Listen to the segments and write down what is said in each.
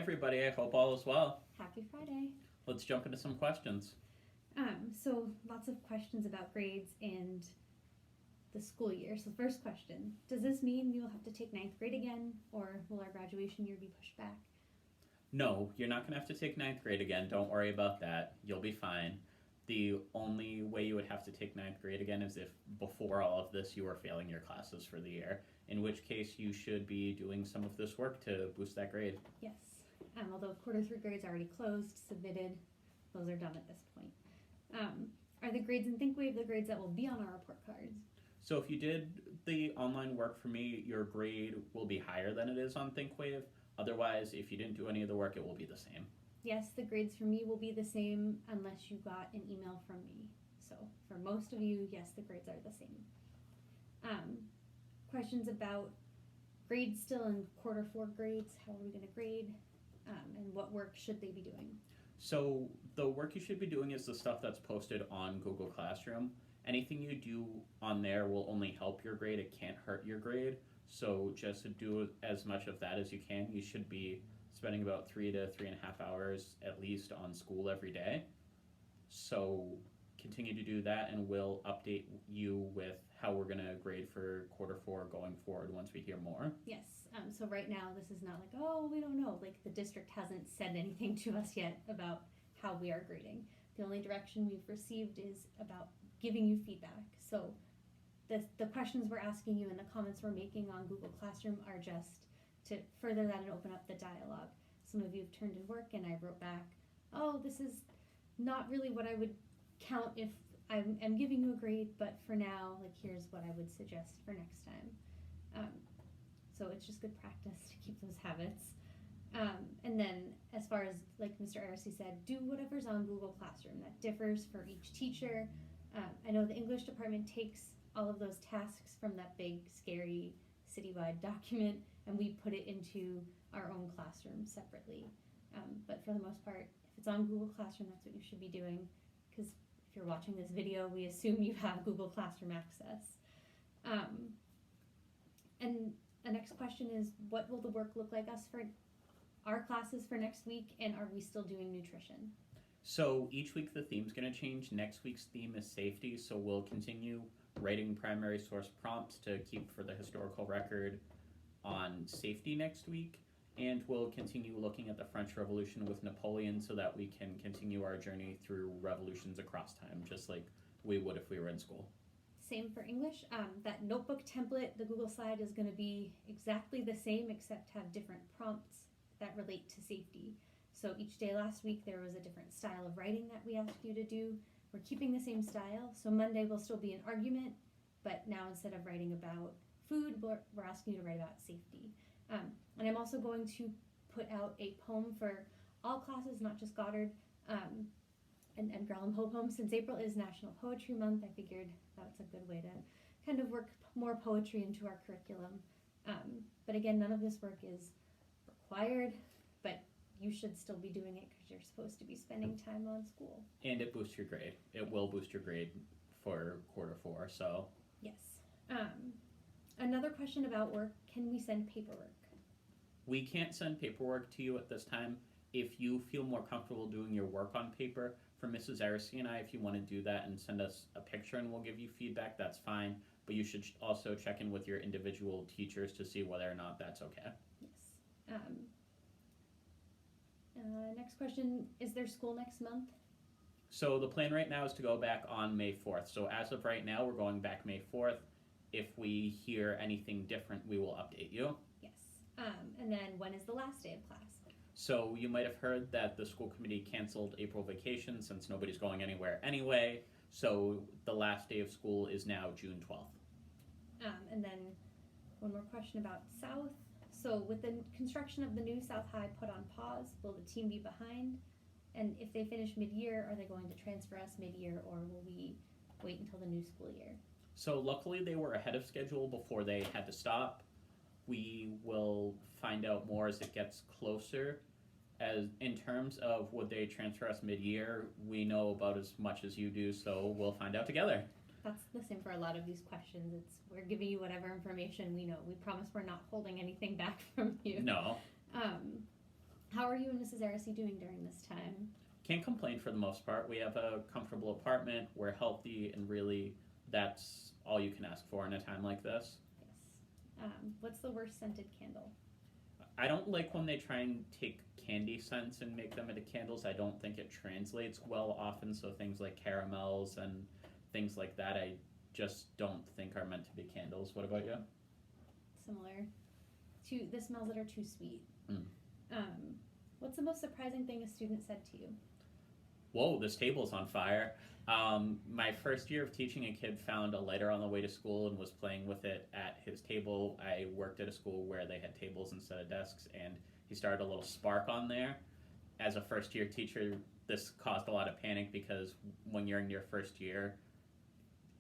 everybody. I hope all is well. Happy Friday. Let's jump into some questions. So lots of questions about grades and the school year. So first question, does this mean we will have to take ninth grade again, or will our graduation year be pushed back? No, you're not going to have to take ninth grade again. Don't worry about that. You'll be fine. The only way you would have to take ninth grade again is if before all of this you were failing your classes for the year, in which case you should be doing some of this work to boost that grade. Yes. Although quarter three grades are already closed, submitted, those are done at this point. Are the grades in ThinkWave the grades that will be on our report cards? So if you did the online work for me, your grade will be higher than it is on ThinkWave. Otherwise, if you didn't do any of the work, it will be the same. Yes, the grades for me will be the same unless you got an email from me. So for most of you, yes, the grades are the same. Questions about grades still in quarter four grades. How are we going to grade? And what work should they be doing? So the work you should be doing is the stuff that's posted on Google Classroom. Anything you do on there will only help your grade. It can't hurt your grade. So just do as much of that as you can. You should be spending about 3 to 3.5 hours at least on school every day. So continue to do that, and we'll update you with how we're going to grade for quarter four going forward once we hear more. Yes. So right now, this is not like, oh, we don't know. Like the district hasn't said anything to us yet about how we are grading. The only direction we've received is about giving you feedback. So the questions we're asking you and the comments we're making on Google Classroom are just to further that and open up the dialogue. Some of you have turned in work and I wrote back, oh, this is not really what I would count if I'm giving you a grade, but for now, like here's what I would suggest for next time. So it's just good practice to keep those habits. And then as far as like Mr. Arcee said, do whatever's on Google Classroom. That differs for each teacher. I know the English department takes all of those tasks from that big, scary, citywide document, and we put it into our own classroom separately. But for the most part, if it's on Google Classroom, that's what you should be doing, because if you're watching this video, we assume you have Google Classroom access. And the next question is, what will the work look like us for our classes for next week, and are we still doing nutrition? So each week the theme's going to change. Next week's theme is safety, so we'll continue writing primary source prompts to keep for the historical record on safety next week, and we'll continue looking at the French Revolution with Napoleon so that we can continue our journey through revolutions across time, just like we would if we were in school. Same for English. That notebook template, the Google slide, is going to be exactly the same except have different prompts that relate to safety. So each day last week there was a different style of writing that we asked you to do. We're keeping the same style. So Monday will still be an argument, but now instead of writing about food, we're asking you to write about safety. And I'm also going to put out a poem for all classes, not just Goddard, and Edgar Allan Poe poems. Since April is National Poetry Month, I figured that's a good way to kind of work more poetry into our curriculum. But again, none of this work is required, but you should still be doing it because you're supposed to be spending time on school. And it boosts your grade. It will boost your grade for quarter four, so. Yes. Another question about work, can we send paperwork? We can't send paperwork to you at this time. If you feel more comfortable doing your work on paper, for Mrs. Arcee and I, if you want to do that and send us a picture and we'll give you feedback, that's fine. But you should also check in with your individual teachers to see whether or not that's okay. Yes. Next question, is there school next month? So the plan right now is to go back on May 4th. So as of right now, we're going back May 4th. If we hear anything different, we will update you. Yes. And then when is the last day of class? So you might have heard that the school committee canceled April vacation since nobody's going anywhere anyway. So the last day of school is now June 12th. And then one more question about South. So with the construction of the new South High put on pause, will the team be behind? And if they finish mid-year, are they going to transfer us mid-year, or will we wait until the new school year? So luckily they were ahead of schedule before they had to stop. We will find out more as it gets closer. As in terms of would they transfer us mid-year, we know about as much as you do, so we'll find out together. That's the same for a lot of these questions. We're giving you whatever information we know. We promise we're not holding anything back from you. No. How are you and Mrs. Aracey doing during this time? Can't complain for the most part. We have a comfortable apartment. We're healthy, and really, that's all you can ask for in a time like this. Yes. What's the worst scented candle? I don't like when they try and take candy scents and make them into candles. I don't think it translates well often. So things like caramels and things like that, I just don't think are meant to be candles. What about you? Similar. The smells that are too sweet. Mm. What's the most surprising thing a student said to you? Whoa, this table's on fire. My first year of teaching, a kid found a lighter on the way to school and was playing with it at his table. I worked at a school where they had tables instead of desks, and he started a little spark on there. As a first year teacher, this caused a lot of panic because when you're in your first year,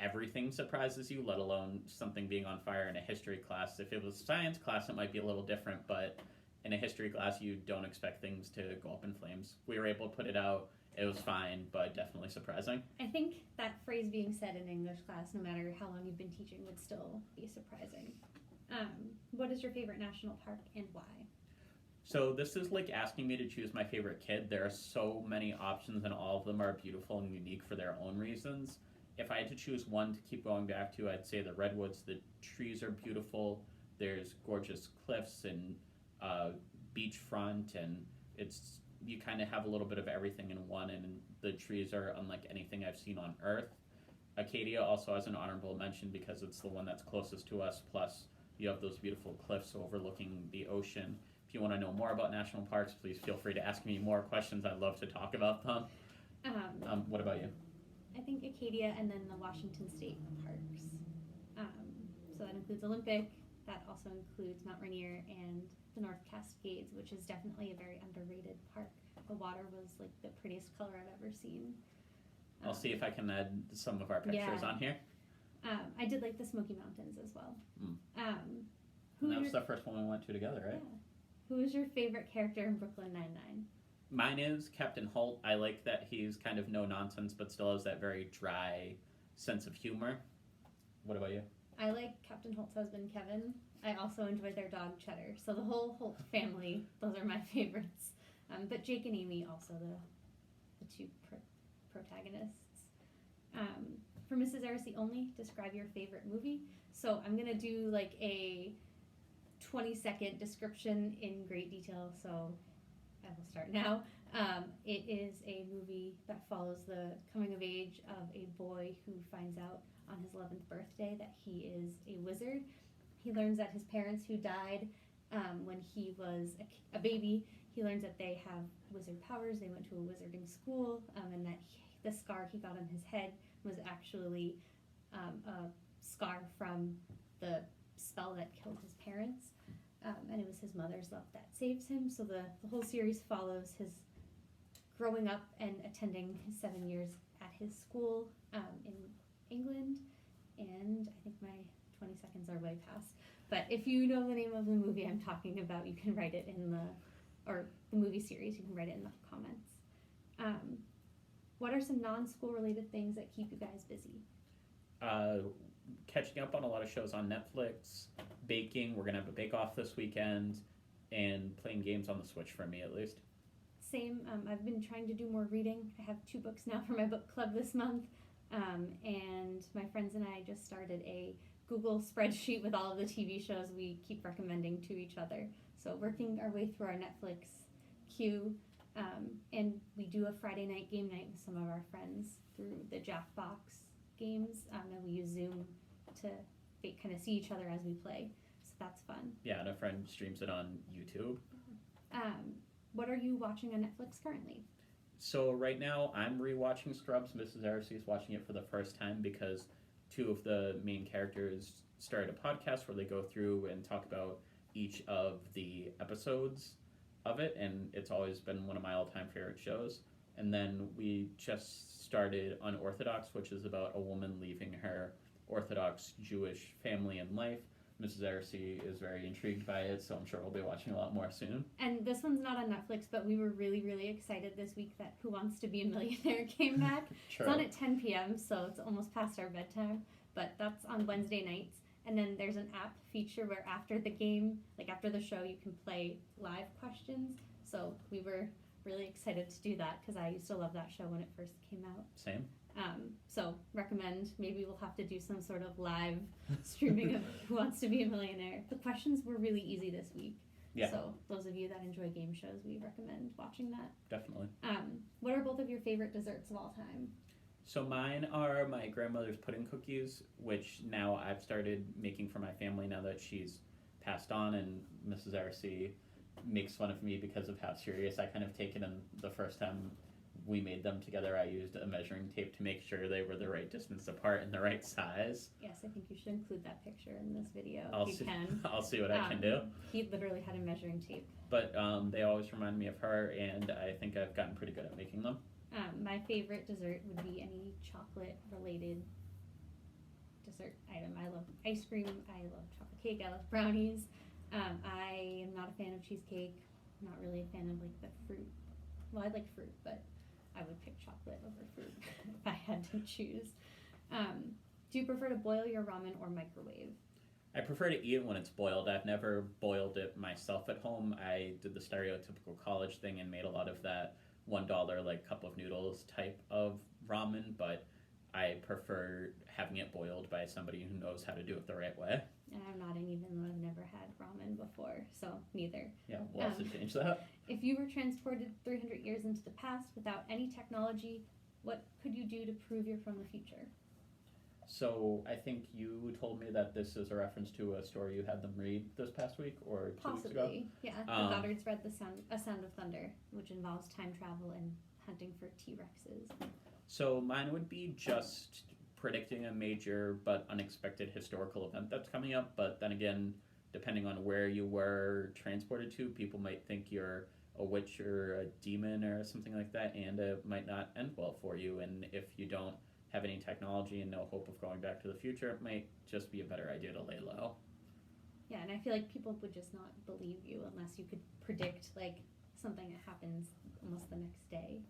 everything surprises you, let alone something being on fire in a history class. If it was science class, it might be a little different, but in a history class, you don't expect things to go up in flames. We were able to put it out. It was fine, but definitely surprising. I think that phrase being said in English class, no matter how long you've been teaching, would still be surprising. What is your favorite national park and why? So this is like asking me to choose my favorite kid. There are so many options, and all of them are beautiful and unique for their own reasons. If I had to choose one to keep going back to, I'd say the Redwoods. The trees are beautiful. There's gorgeous cliffs and beachfront, and you kind of have a little bit of everything in one, and the trees are unlike anything I've seen on Earth. Acadia also has an honorable mention because it's the one that's closest to us, plus you have those beautiful cliffs overlooking the ocean. If you want to know more about national parks, please feel free to ask me more questions. I'd love to talk about them. What about you? I think Acadia and then the Washington State parks. So that includes Olympic, that also includes Mount Rainier and the North Cascades, which is definitely a very underrated park. The water was like the prettiest color I've ever seen. I'll see if I can add some of our pictures on here. I did like the Smoky Mountains as well. And that was the first one we went to together, right? Yeah. Who is your favorite character in Brooklyn Nine-Nine? Mine is Captain Holt. I like that he's kind of no nonsense, but still has that very dry sense of humor. What about you? I like Captain Holt's husband, Kevin. I also enjoy their dog, Cheddar. So the whole Holt family, those are my favorites. But Jake and Amy, also the two protagonists. For Mrs. Aracey only, describe your favorite movie. So I'm going to do like a 20-second description in great detail, so I will start now. It is a movie that follows the coming of age of a boy who finds out on his 11th birthday that he is a wizard. He learns that his parents, who died when he was a baby, he learns that they have wizard powers. They went to a wizarding school, and that the scar he got on his head was actually a scar from the spell that killed his parents. And it was his mother's love that saves him. So the whole series follows his growing up and attending his 7 years at his school in England. And I think my 20 seconds are way past. But if you know the name of the movie I'm talking about, you can write it in or the movie series, you can write it in the comments. What are some non-school related things that keep you guys busy? Catching up on a lot of shows on Netflix, baking. We're going to have a bake-off this weekend, and playing games on the Switch for me, at least. Same. I've been trying to do more reading. I have 2 books now for my book club this month. And my friends and I just started a Google spreadsheet with all of the TV shows we keep recommending to each other. So working our way through our Netflix queue. And we do a Friday night game night with some of our friends through the Jackbox games. And we use Zoom to kind of see each other as we play. So that's fun. Yeah, and a friend streams it on YouTube. What are you watching on Netflix currently? So right now I'm rewatching Scrubs. Mrs. Aracey is watching it for the first time because 2 of the main characters started a podcast where they go through and talk about each of the episodes of it, and it's always been one of my all-time favorite shows. And then we just started Unorthodox, which is about a woman leaving her Orthodox Jewish family and life. Mrs. Aracey is very intrigued by it, so I'm sure we'll be watching a lot more soon. And this one's not on Netflix, but we were really, really excited this week that Who Wants to Be a Millionaire came back. True. It's on at 10 p.m., so it's almost past our bedtime, but that's on Wednesday nights. And then there's an app feature where after the game, like after the show, you can play live questions. So we were really excited to do that because I used to love that show when it first came out. Same. So recommend, maybe we'll have to do some sort of live streaming of Who Wants to Be a Millionaire. The questions were really easy this week. Yeah. So those of you that enjoy game shows, we recommend watching that. Definitely. What are both of your favorite desserts of all time? So mine are my grandmother's pudding cookies, which now I've started making for my family now that she's passed on, and Mrs. Arcee makes fun of me because of how serious I kind of take it. And the first time we made them together, I used a measuring tape to make sure they were the right distance apart and the right size. Yes, I think you should include that picture in this video I'll if you can. I'll see what I can do. He literally had a measuring tape. But they always remind me of her, and I think I've gotten pretty good at making them. My favorite dessert would be any chocolate-related dessert item. I love ice cream. I love chocolate cake. I love brownies. I am not a fan of cheesecake. I'm not really a fan of like the fruit. Well, I like fruit, but I would pick chocolate over fruit if I had to choose. Do you prefer to boil your ramen or microwave? I prefer to eat it when it's boiled. I've never boiled it myself at home. I did the stereotypical college thing and made a lot of that $1 like cup of noodles type of ramen, but I prefer having it boiled by somebody who knows how to do it the right way. And I'm nodding even though I've never had ramen before, so neither. Yeah, we'll have to change that. If you were transported 300 years into the past without any technology, what could you do to prove you're from the future? So I think you told me that this is a reference to a story you had them read this past week or 2 weeks ago. Possibly, yeah. The Goddards read A Sound of Thunder, which involves time travel and hunting for T-Rexes. So mine would be just predicting a major but unexpected historical event that's coming up. But then again, depending on where you were transported to, people might think you're a witch or a demon or something like that, and it might not end well for you. And if you don't have any technology and no hope of going back to the future, it might just be a better idea to lay low. Yeah, and I feel like people would just not believe you unless you could predict like something that happens almost the next day.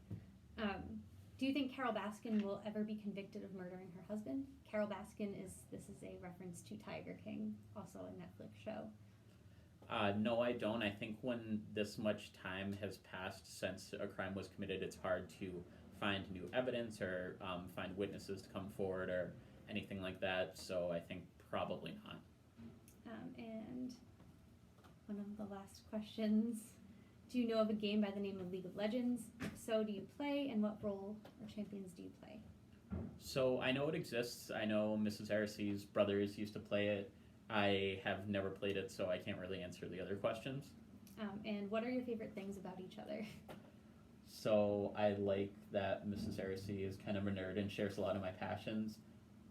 Do you think Carol Baskin will ever be convicted of murdering her husband? Carol Baskin this is a reference to Tiger King, also a Netflix show. No, I don't. I think when this much time has passed since a crime was committed, it's hard to find new evidence or find witnesses to come forward or anything like that. So I think probably not. And one of the last questions. Do you know of a game by the name of League of Legends? If so, do you play, and what role or champions do you play? So I know it exists. I know Mrs. Aracee's brothers used to play it. I have never played it, so I can't really answer the other questions. And what are your favorite things about each other? So I like that Mrs. Aracee is kind of a nerd and shares a lot of my passions,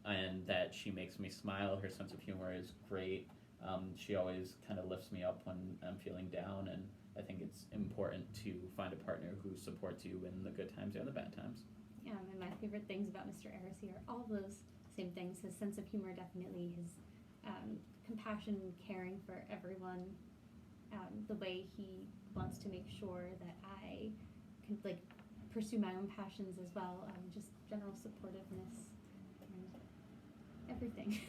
and that she makes me smile. Her sense of humor is great. She always kind of lifts me up when I'm feeling down, and I think it's important to find a partner who supports you in the good times and the bad times. And my favorite things about Mr. Aracee are all those same things. His sense of humor, definitely, his compassion and caring for everyone, the way he wants to make sure that I can like pursue my own passions as well, just general supportiveness and everything.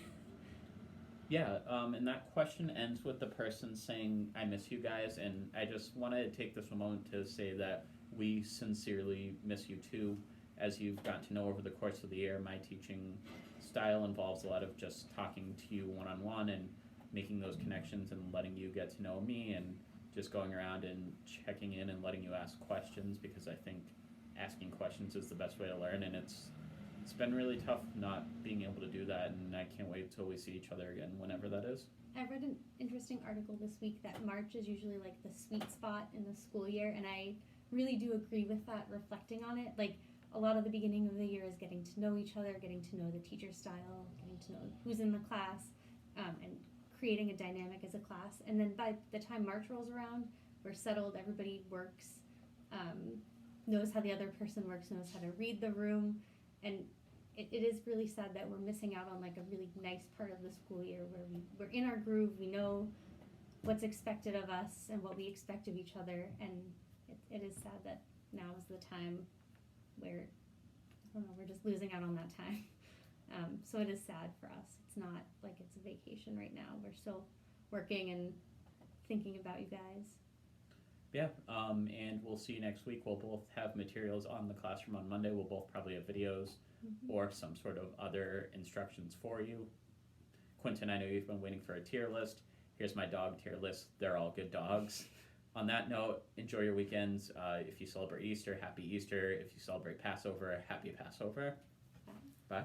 Yeah, and that question ends with the person saying, I miss you guys, and I just want to take this moment to say that we sincerely miss you too. As you've gotten to know over the course of the year, my teaching style involves a lot of just talking to you one-on-one and making those connections and letting you get to know me and just going around and checking in and letting you ask questions, because I think asking questions is the best way to learn, and it's been really tough not being able to do that, and I can't wait till we see each other again, whenever that is. I read an interesting article this week that March is usually like the sweet spot in the school year, and I really do agree with that, reflecting on it. Like, a lot of the beginning of the year is getting to know each other, getting to know the teacher style, getting to know who's in the class, and creating a dynamic as a class. And then by the time March rolls around, we're settled, everybody works, knows how the other person works, knows how to read the room, and it is really sad that we're missing out on like a really nice part of the school year where we're in our groove, we know what's expected of us and what we expect of each other, and it is sad that now is the time where, I don't know, we're just losing out on that time. So it is sad for us. It's not like it's a vacation right now. We're still working and thinking about you guys. And we'll see you next week. We'll both have materials on the classroom on Monday. We'll both probably have videos or some sort of other instructions for you. Quentin, I know you've been waiting for a tier list. Here's my dog tier list. They're all good dogs. On that note, enjoy your weekends. If you celebrate Easter, happy Easter. If you celebrate Passover, happy Passover. Bye.